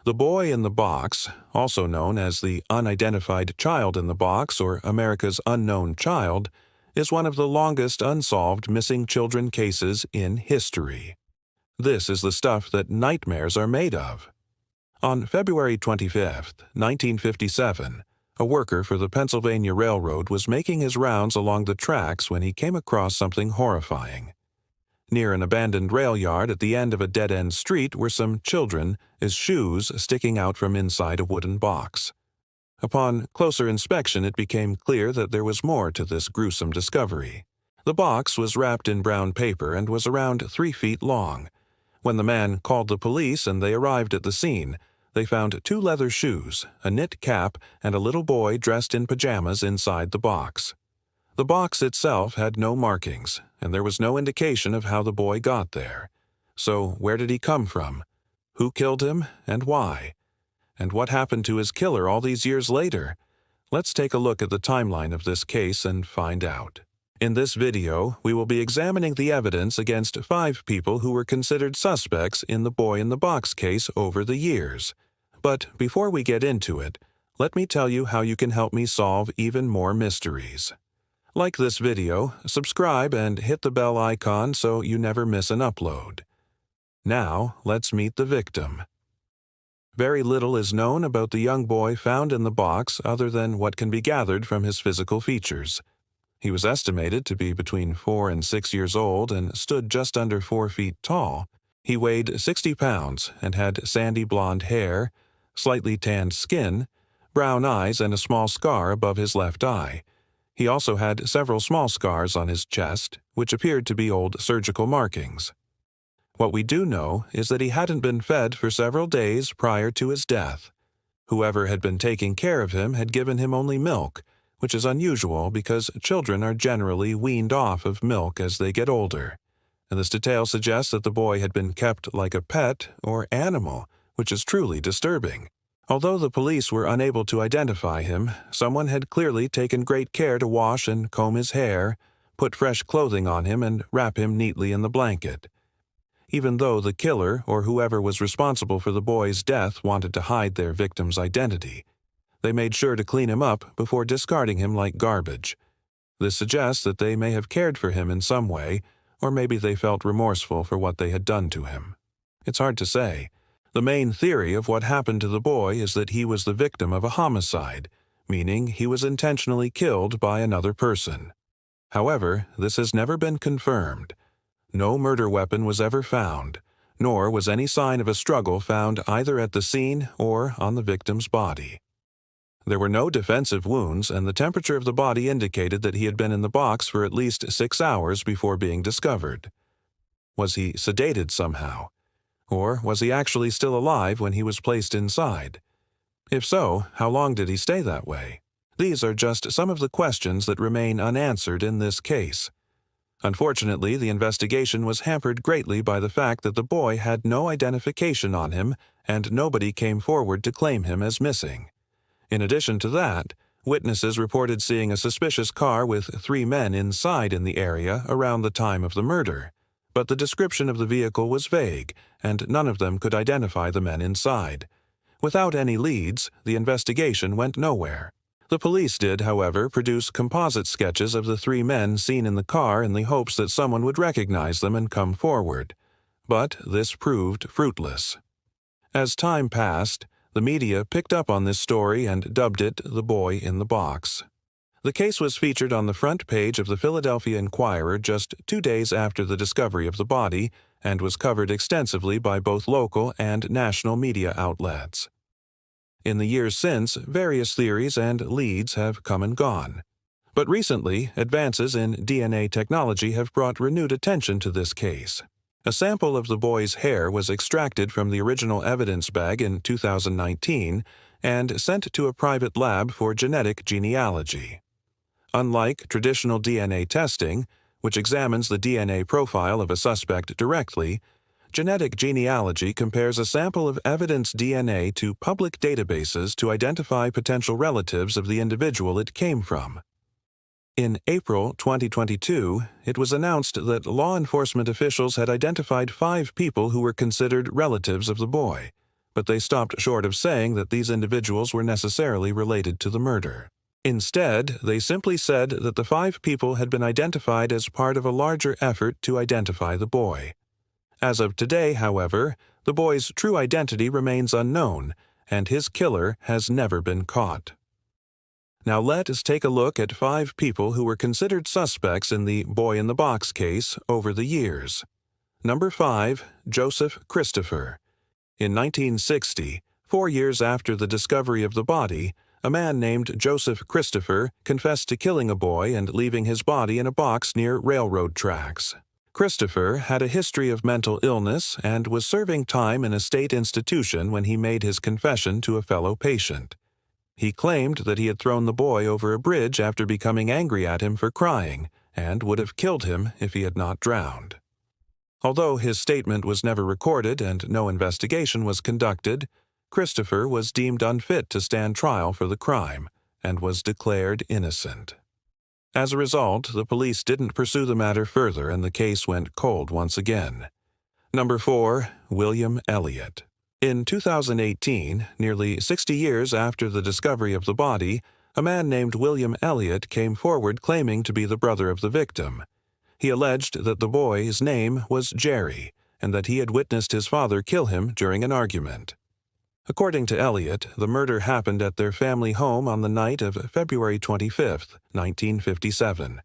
The boy in the box, also known as the unidentified child in the box or America's unknown child, is one of the longest unsolved missing children cases in history. This is the stuff that nightmares are made of. On February 25, 1957, a worker for the Pennsylvania Railroad was making his rounds along the tracks when he came across something horrifying. Near an abandoned rail yard at the end of a dead-end street were some children, his shoes sticking out from inside a wooden box. Upon closer inspection, it became clear that there was more to this gruesome discovery. The box was wrapped in brown paper and was around 3 feet long. When the man called the police and they arrived at the scene, they found 2 leather shoes, a knit cap, and a little boy dressed in pajamas inside the box. The box itself had no markings, and there was no indication of how the boy got there. So where did he come from? Who killed him, and why? And what happened to his killer all these years later? Let's take a look at the timeline of this case and find out. In this video, we will be examining the evidence against 5 people who were considered suspects in the boy in the box case over the years. But before we get into it, let me tell you how you can help me solve even more mysteries. Like this video, subscribe, and hit the bell icon so you never miss an upload. Now, let's meet the victim. Very little is known about the young boy found in the box other than what can be gathered from his physical features. He was estimated to be between 4 and 6 years old and stood just under 4 feet tall. He weighed 60 pounds and had sandy blonde hair, slightly tanned skin, brown eyes, and a small scar above his left eye. He also had several small scars on his chest, which appeared to be old surgical markings. What we do know is that he hadn't been fed for several days prior to his death. Whoever had been taking care of him had given him only milk, which is unusual because children are generally weaned off of milk as they get older. And this detail suggests that the boy had been kept like a pet or animal, which is truly disturbing. Although the police were unable to identify him, someone had clearly taken great care to wash and comb his hair, put fresh clothing on him, and wrap him neatly in the blanket. Even though the killer or whoever was responsible for the boy's death wanted to hide their victim's identity, they made sure to clean him up before discarding him like garbage. This suggests that they may have cared for him in some way, or maybe they felt remorseful for what they had done to him. It's hard to say. The main theory of what happened to the boy is that he was the victim of a homicide, meaning he was intentionally killed by another person. However, this has never been confirmed. No murder weapon was ever found, nor was any sign of a struggle found either at the scene or on the victim's body. There were no defensive wounds, and the temperature of the body indicated that he had been in the box for at least 6 hours before being discovered. Was he sedated somehow? Or was he actually still alive when he was placed inside? If so, how long did he stay that way? These are just some of the questions that remain unanswered in this case. Unfortunately, the investigation was hampered greatly by the fact that the boy had no identification on him and nobody came forward to claim him as missing. In addition to that, witnesses reported seeing a suspicious car with 3 men inside in the area around the time of the murder. But the description of the vehicle was vague, and none of them could identify the men inside. Without any leads, the investigation went nowhere. The police did, however, produce composite sketches of the 3 men seen in the car in the hopes that someone would recognize them and come forward. But this proved fruitless. As time passed, the media picked up on this story and dubbed it "The Boy in the Box." The case was featured on the front page of the Philadelphia Inquirer just 2 days after the discovery of the body and was covered extensively by both local and national media outlets. In the years since, various theories and leads have come and gone. But recently, advances in DNA technology have brought renewed attention to this case. A sample of the boy's hair was extracted from the original evidence bag in 2019 and sent to a private lab for genetic genealogy. Unlike traditional DNA testing, which examines the DNA profile of a suspect directly, genetic genealogy compares a sample of evidence DNA to public databases to identify potential relatives of the individual it came from. In April 2022, it was announced that law enforcement officials had identified 5 people who were considered relatives of the boy, but they stopped short of saying that these individuals were necessarily related to the murder. Instead, they simply said that the 5 people had been identified as part of a larger effort to identify the boy. As of today, however, the boy's true identity remains unknown, and his killer has never been caught. Now let us take a look at 5 people who were considered suspects in the boy-in-the-box case over the years. Number 5, Joseph Christopher. In 1960, 4 years after the discovery of the body, a man named Joseph Christopher confessed to killing a boy and leaving his body in a box near railroad tracks. Christopher had a history of mental illness and was serving time in a state institution when he made his confession to a fellow patient. He claimed that he had thrown the boy over a bridge after becoming angry at him for crying, and would have killed him if he had not drowned. Although his statement was never recorded and no investigation was conducted, Christopher was deemed unfit to stand trial for the crime and was declared innocent. As a result, the police didn't pursue the matter further and the case went cold once again. Number 4, William Elliott. In 2018, nearly 60 years after the discovery of the body, a man named William Elliott came forward claiming to be the brother of the victim. He alleged that the boy's name was Jerry and that he had witnessed his father kill him during an argument. According to Elliott, the murder happened at their family home on the night of February 25, 1957.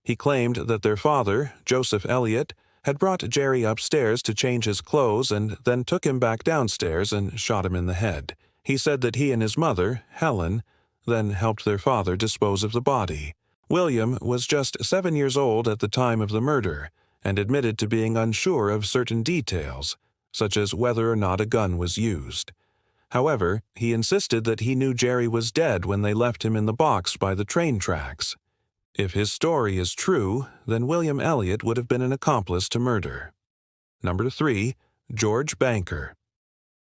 He claimed that their father, Joseph Elliott, had brought Jerry upstairs to change his clothes and then took him back downstairs and shot him in the head. He said that he and his mother, Helen, then helped their father dispose of the body. William was just 7 years old at the time of the murder and admitted to being unsure of certain details, such as whether or not a gun was used. However, he insisted that he knew Jerry was dead when they left him in the box by the train tracks. If his story is true, then William Elliott would have been an accomplice to murder. Number 3, George Banker.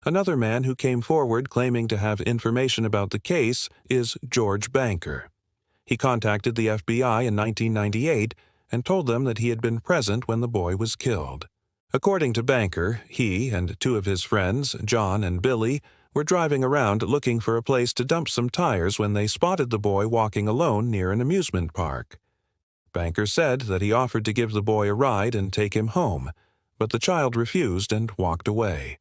Another man who came forward claiming to have information about the case is George Banker. He contacted the FBI in 1998 and told them that he had been present when the boy was killed. According to Banker, he and 2 of his friends, John and Billy, were driving around looking for a place to dump some tires when they spotted the boy walking alone near an amusement park. Banker said that he offered to give the boy a ride and take him home, but the child refused and walked away.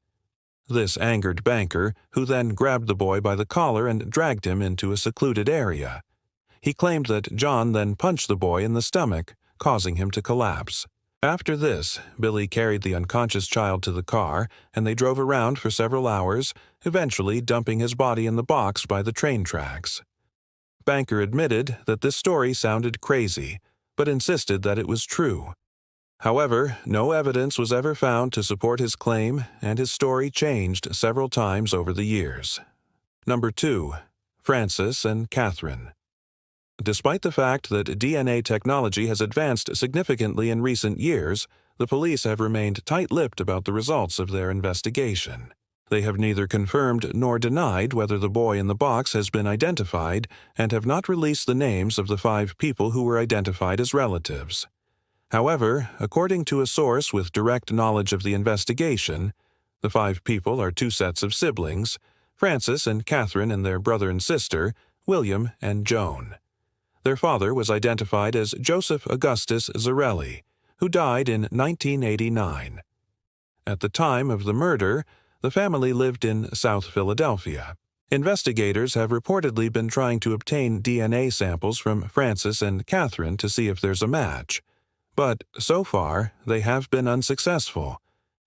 This angered Banker, who then grabbed the boy by the collar and dragged him into a secluded area. He claimed that John then punched the boy in the stomach, causing him to collapse. After this, Billy carried the unconscious child to the car, and they drove around for several hours, eventually dumping his body in the box by the train tracks. Banker admitted that this story sounded crazy, but insisted that it was true. However, no evidence was ever found to support his claim, and his story changed several times over the years. Number 2, Francis and Catherine. Despite the fact that DNA technology has advanced significantly in recent years, the police have remained tight-lipped about the results of their investigation. They have neither confirmed nor denied whether the boy in the box has been identified and have not released the names of the 5 people who were identified as relatives. However, according to a source with direct knowledge of the investigation, the 5 people are 2 sets of siblings, Francis and Catherine and their brother and sister, William and Joan. Their father was identified as Joseph Augustus Zarelli, who died in 1989. At the time of the murder, the family lived in South Philadelphia. Investigators have reportedly been trying to obtain DNA samples from Francis and Catherine to see if there's a match. But so far, they have been unsuccessful.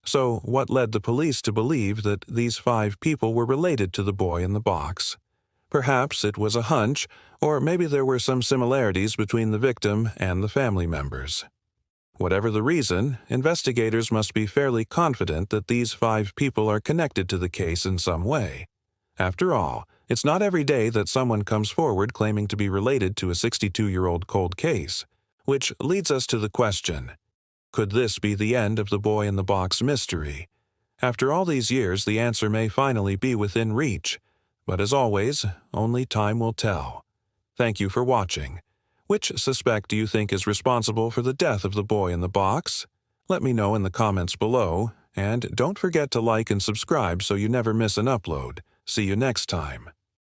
So what led the police to believe that these 5 people were related to the boy in the box? Perhaps it was a hunch, or maybe there were some similarities between the victim and the family members. Whatever the reason, investigators must be fairly confident that these 5 people are connected to the case in some way. After all, it's not every day that someone comes forward claiming to be related to a 62-year-old cold case, which leads us to the question, could this be the end of the boy in the box mystery? After all these years, the answer may finally be within reach. But as always, only time will tell. Thank you for watching. Which suspect do you think is responsible for the death of the boy in the box? Let me know in the comments below, And don't forget to like and subscribe so you never miss an upload. See you next time.